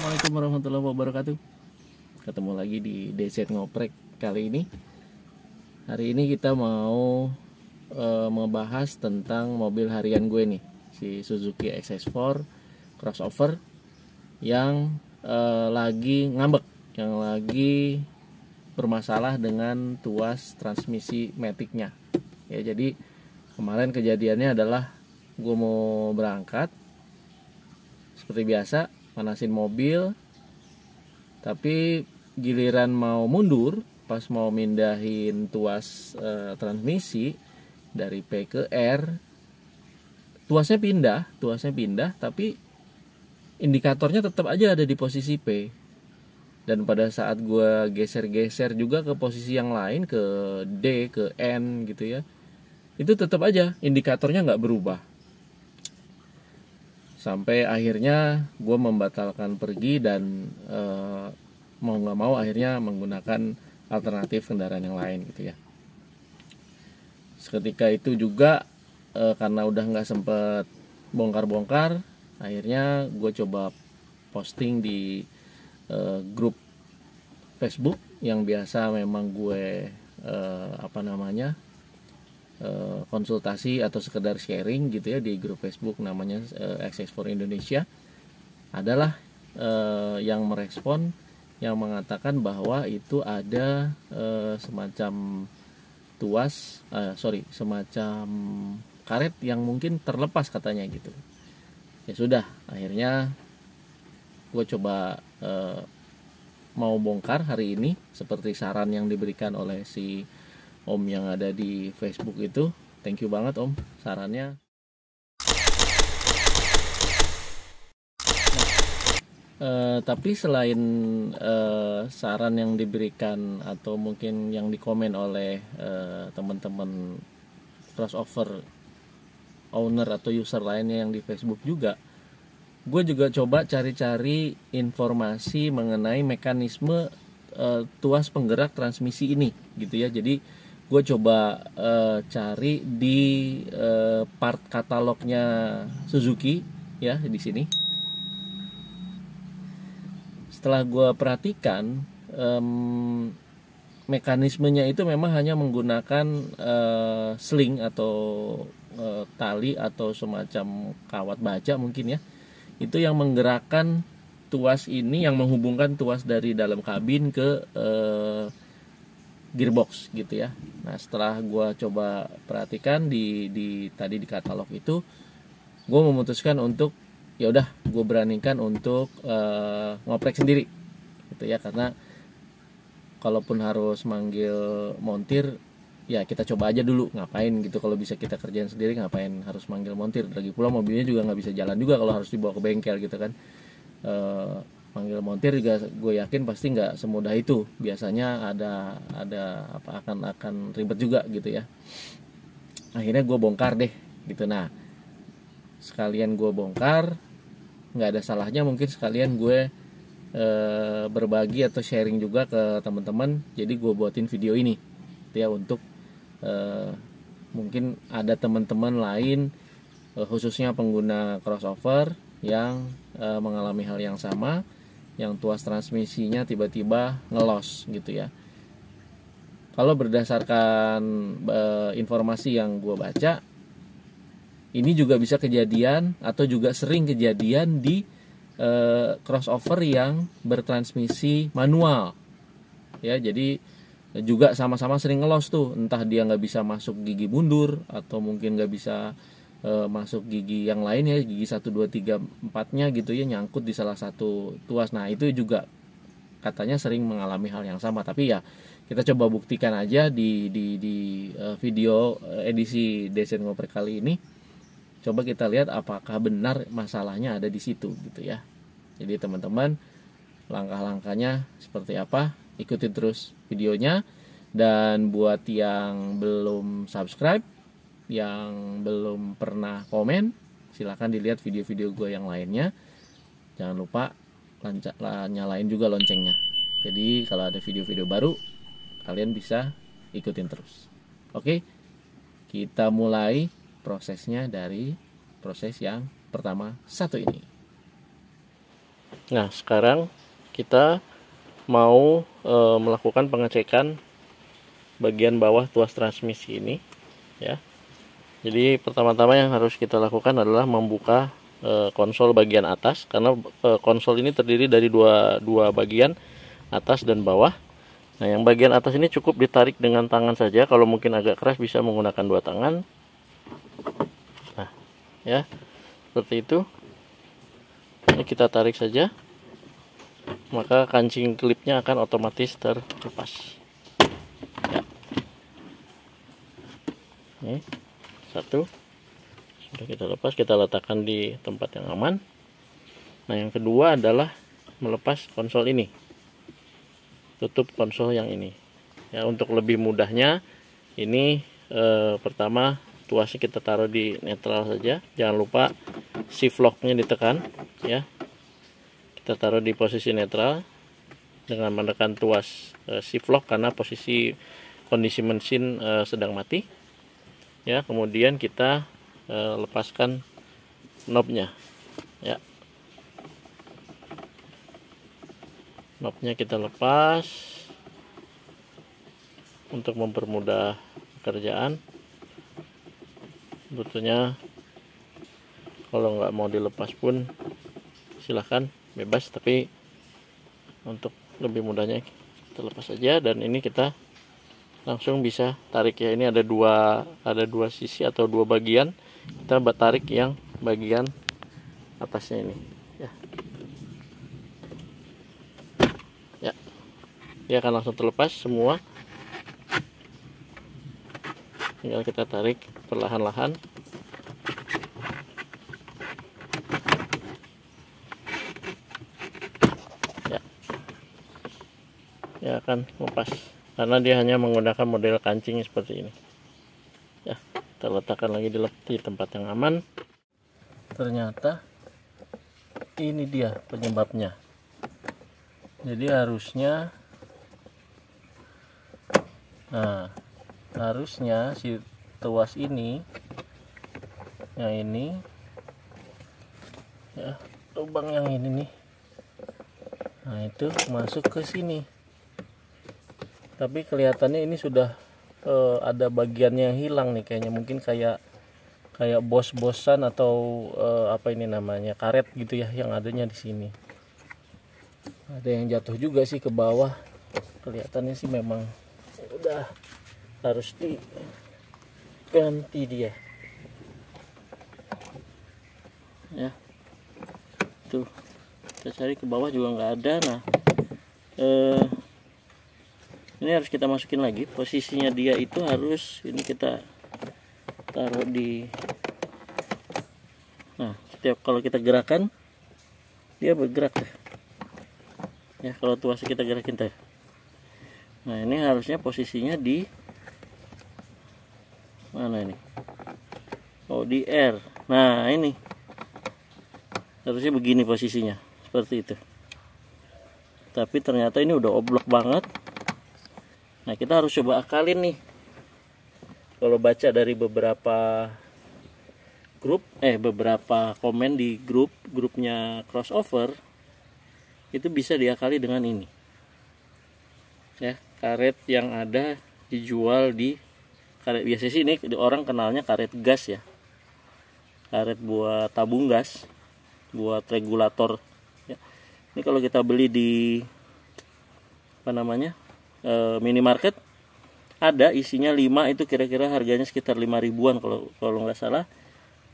Assalamualaikum warahmatullahi wabarakatuh. Ketemu lagi di DZ Ngoprek kali ini. Hari ini kita mau membahas tentang mobil harian gue nih, si Suzuki XS4 crossover yang lagi ngambek, yang lagi bermasalah dengan tuas transmisi maticnya. Ya, jadi kemarin kejadiannya adalah gue mau berangkat seperti biasa, manasin mobil, tapi giliran mau mundur, pas mau mindahin tuas transmisi dari P ke R, tuasnya pindah, tapi indikatornya tetap aja ada di posisi P. Dan pada saat gue geser-geser juga ke posisi yang lain, ke D, ke N gitu ya, itu tetap aja indikatornya nggak berubah. Sampai akhirnya gue membatalkan pergi dan mau nggak mau akhirnya menggunakan alternatif kendaraan yang lain gitu ya. Seketika itu juga karena udah nggak sempet bongkar-bongkar, akhirnya gue coba posting di grup Facebook yang biasa memang gue konsultasi atau sekedar sharing gitu ya di grup Facebook namanya XS4 Indonesia. Adalah yang merespon, yang mengatakan bahwa itu ada semacam semacam karet yang mungkin terlepas katanya gitu. Ya sudah, akhirnya gue coba mau bongkar hari ini seperti saran yang diberikan oleh si Om yang ada di Facebook itu. Thank you banget Om sarannya. Tapi selain saran yang diberikan atau mungkin yang dikomen oleh teman-teman crossover owner atau user lainnya yang di Facebook juga, gue juga coba cari-cari informasi mengenai mekanisme tuas penggerak transmisi ini gitu ya. Jadi gue coba cari di part katalognya Suzuki ya di sini. Setelah gue perhatikan, mekanismenya itu memang hanya menggunakan sling atau tali atau semacam kawat baja mungkin ya. Itu yang menggerakkan tuas ini, yang menghubungkan tuas dari dalam kabin ke gearbox gitu ya. Nah, setelah gue coba perhatikan di tadi di katalog itu, gue memutuskan untuk ya udah gue beranikan untuk ngoprek sendiri gitu ya, karena kalaupun harus manggil montir ya kita coba aja dulu, ngapain gitu kalau bisa kita kerjain sendiri, ngapain harus manggil montir. Lagi pula mobilnya juga nggak bisa jalan juga kalau harus dibawa ke bengkel gitu kan. Manggil montir juga gue yakin pasti nggak semudah itu, biasanya ada akan ribet juga gitu ya. Akhirnya gue bongkar deh gitu. Nah, sekalian gue bongkar, nggak ada salahnya mungkin sekalian gue berbagi atau sharing juga ke teman-teman. Jadi gue buatin video ini gitu ya, untuk mungkin ada teman-teman lain khususnya pengguna crossover yang mengalami hal yang sama, yang tuas transmisinya tiba-tiba ngelos gitu ya. Kalau berdasarkan informasi yang gue baca, ini juga bisa kejadian atau juga sering kejadian di crossover yang bertransmisi manual ya. Jadi juga sama-sama sering ngelos tuh, entah dia nggak bisa masuk gigi mundur atau mungkin nggak bisa masuk gigi yang lain ya, gigi 1, 2, 3, 4-nya gitu ya, nyangkut di salah satu tuas. Nah, itu juga katanya sering mengalami hal yang sama. Tapi ya kita coba buktikan aja di video edisi Desen Ngoprek kali ini. Coba kita lihat apakah benar masalahnya ada di situ gitu ya. Jadi teman-teman, langkah-langkahnya seperti apa, ikutin terus videonya. Dan buat yang belum subscribe, yang belum pernah komen, silahkan dilihat video-video gue yang lainnya. Jangan lupa nyalain juga loncengnya. Jadi kalau ada video-video baru, kalian bisa ikutin terus. Oke, kita mulai prosesnya dari proses yang pertama satu ini. Nah, sekarang kita mau melakukan pengecekan bagian bawah tuas transmisi ini ya. Jadi pertama-tama yang harus kita lakukan adalah membuka konsol bagian atas, karena konsol ini terdiri dari dua bagian, atas dan bawah. Nah, yang bagian atas ini cukup ditarik dengan tangan saja. Kalau mungkin agak keras bisa menggunakan dua tangan. Nah, ya seperti itu. Ini kita tarik saja, maka kancing klipnya akan otomatis terlepas. Ya. Ini satu sudah kita lepas, kita letakkan di tempat yang aman. Nah, yang kedua adalah melepas konsol ini, tutup konsol yang ini ya. Untuk lebih mudahnya ini pertama tuasnya kita taruh di netral saja, jangan lupa shift locknya ditekan ya. Kita taruh di posisi netral dengan menekan tuas shift lock karena posisi kondisi mesin sedang mati ya. Kemudian kita lepaskan knobnya ya. Knobnya kita lepas untuk mempermudah pekerjaan. Sebetulnya kalau nggak mau dilepas pun silahkan, bebas, tapi untuk lebih mudahnya kita lepas saja. Dan ini kita langsung bisa tarik ya. Ini ada dua sisi atau dua bagian. Kita tarik yang bagian atasnya ini ya. Ya, dia akan langsung terlepas semua. Tinggal kita tarik perlahan-lahan. Ya, dia akan lepas karena dia hanya menggunakan model kancing seperti ini ya. Kita letakkan lagi di tempat yang aman. Ternyata ini dia penyebabnya. Jadi harusnya si tuas ini, yang ini ya, lubang yang ini nih, nah itu masuk ke sini. Tapi kelihatannya ini sudah ada bagiannya yang hilang nih kayaknya. Mungkin kayak bos-bosan atau apa ini namanya, karet gitu ya, yang adanya di sini. Ada yang jatuh juga sih ke bawah. Kelihatannya sih memang udah harus diganti dia ya. Tuh, kita cari ke bawah juga nggak ada. Nah, ini harus kita masukin lagi. Posisinya dia itu harus ini kita taruh di, nah setiap kalau kita gerakan dia bergerak ya. Kalau tuasnya kita gerakin tuh. Nah, ini harusnya posisinya di mana ini? Oh, di R. Nah, ini harusnya begini posisinya, seperti itu. Tapi ternyata ini udah oblok banget. Nah, kita harus coba akalin nih. Kalau baca dari beberapa komen di grupnya crossover, itu bisa diakali dengan ini ya. Karet yang ada dijual di karet, biasanya sih ini orang kenalnya karet gas ya, karet buat tabung gas, buat regulator ya. Ini kalau kita beli di minimarket, ada isinya 5, itu kira-kira harganya sekitar 5 ribuan kalau nggak salah.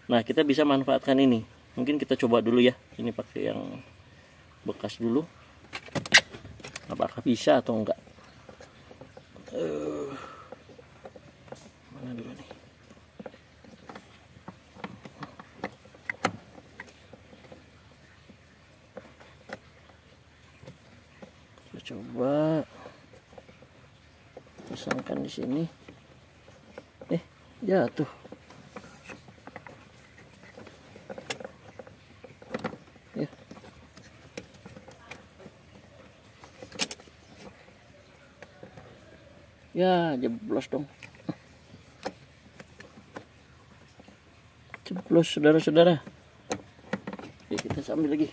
Nah, kita bisa manfaatkan ini. Mungkin kita coba dulu ya, ini pakai yang bekas dulu, apakah bisa atau enggak. Mana dulu nih? Kita coba pasangkan di sini. Jatuh. Ya. Ya, jeblos dong. Jeblos, saudara-saudara. Oke, kita sambil lagi.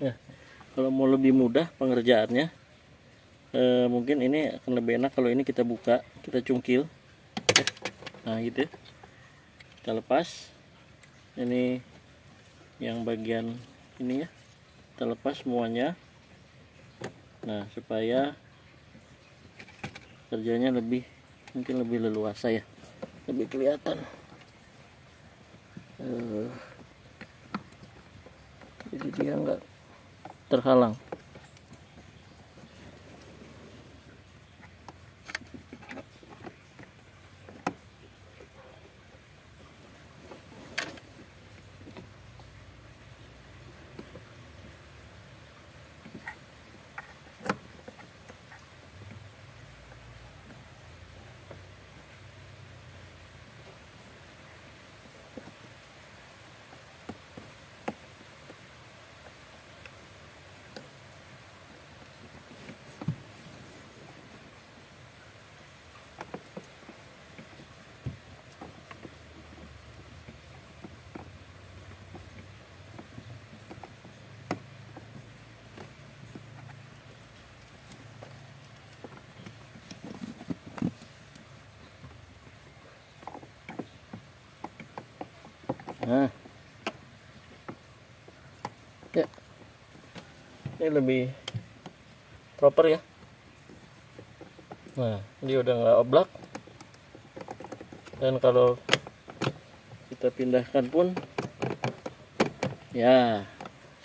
Nah, kalau mau lebih mudah pengerjaannya, mungkin ini akan lebih enak kalau ini kita buka, kita cungkil. Nah gitu ya. Kita lepas ini yang bagian ini ya, kita lepas semuanya. Nah, supaya kerjanya mungkin lebih leluasa ya, lebih kelihatan. Jadi dia nggak terhalang. Nah, ya, ini lebih proper ya. Nah, dia udah nggak oblak, dan kalau kita pindahkan pun ya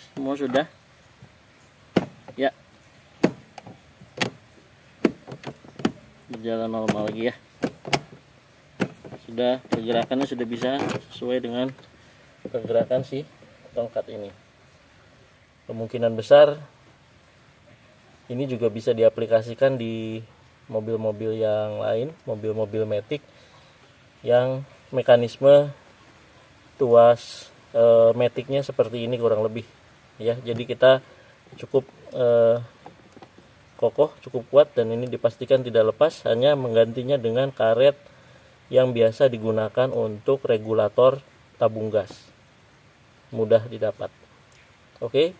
semua sudah ya berjalan normal lagi ya. Sudah, pergerakannya sudah bisa sesuai dengan pergerakan si tongkat ini. Kemungkinan besar ini juga bisa diaplikasikan di mobil-mobil yang lain, mobil-mobil matic yang mekanisme tuas maticnya seperti ini kurang lebih ya. Jadi kita cukup kokoh, cukup kuat, dan ini dipastikan tidak lepas, hanya menggantinya dengan karet yang biasa digunakan untuk regulator tabung gas. Mudah didapat. Oke.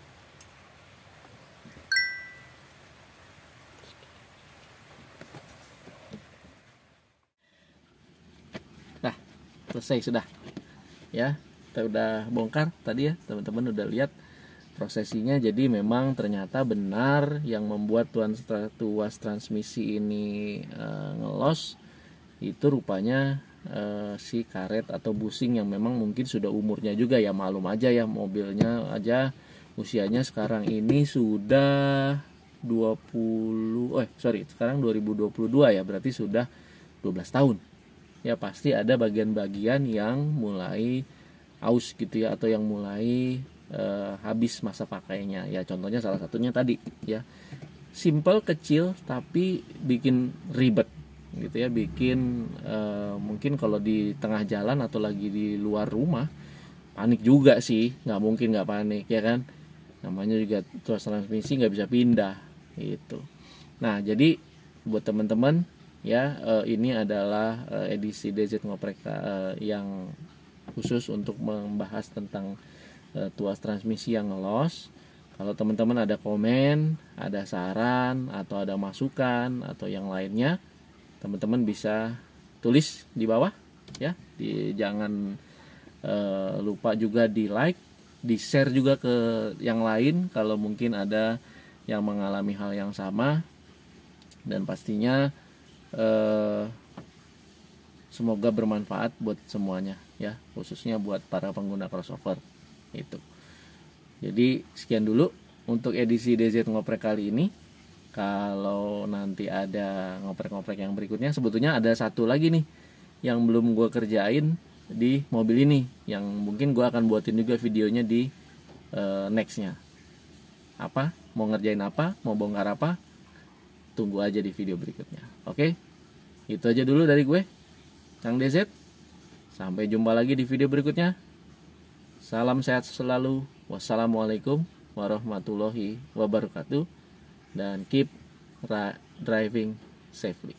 Nah, selesai sudah. Ya, kita udah bongkar tadi ya, teman-teman udah lihat prosesinya. Jadi memang ternyata benar yang membuat tuas transmisi ini ngelos itu rupanya si karet atau busing yang memang mungkin sudah umurnya juga ya. Malum aja ya, mobilnya aja usianya sekarang ini sudah sekarang 2022 ya, berarti sudah 12 tahun. Ya pasti ada bagian-bagian yang mulai aus gitu ya, atau yang mulai habis masa pakainya. Ya contohnya salah satunya tadi ya, simple kecil tapi bikin ribet gitu ya, bikin mungkin kalau di tengah jalan atau lagi di luar rumah panik juga sih, nggak mungkin nggak panik ya kan, namanya juga tuas transmisi nggak bisa pindah gitu. Nah jadi buat teman-teman ya, ini adalah edisi DZ Ngoprek yang khusus untuk membahas tentang tuas transmisi yang ngelos. Kalau teman-teman ada komen, ada saran, atau ada masukan atau yang lainnya, teman-teman bisa tulis di bawah ya. Jangan lupa juga di like, di share juga ke yang lain kalau mungkin ada yang mengalami hal yang sama. Dan pastinya semoga bermanfaat buat semuanya ya, khususnya buat para pengguna crossover itu. Jadi sekian dulu untuk edisi DZ Ngoprek kali ini. Kalau nanti ada ngoprek-ngoprek yang berikutnya, sebetulnya ada satu lagi nih yang belum gue kerjain di mobil ini, yang mungkin gue akan buatin juga videonya di nextnya. Apa? Mau ngerjain apa? Mau bongkar apa? Tunggu aja di video berikutnya. Oke? Itu aja dulu dari gue, Kang DZ. Sampai jumpa lagi di video berikutnya. Salam sehat selalu. Wassalamualaikum warahmatullahi wabarakatuh. Dan keep driving safely.